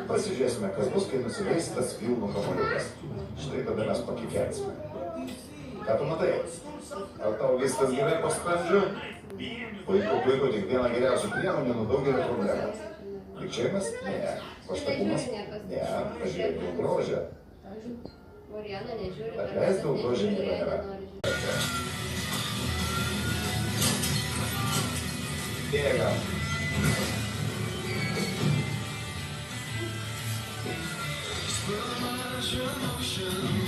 Pasižiūrėsime, kas bus, kai nusileis tas vilnų kamuoliukas. Štai tada mes pakikensime. Ką tu matai? Ar tau viskas gerai po skrandžiu? Puiku, tik viena geriausių priemonių nuo daugelio problemų. Likčiojimas? Ne. Paštakumas? Ne. Pažiūrėk dėl grožio. Atleis dėl grožio nėra. Bėgam. Slow motion.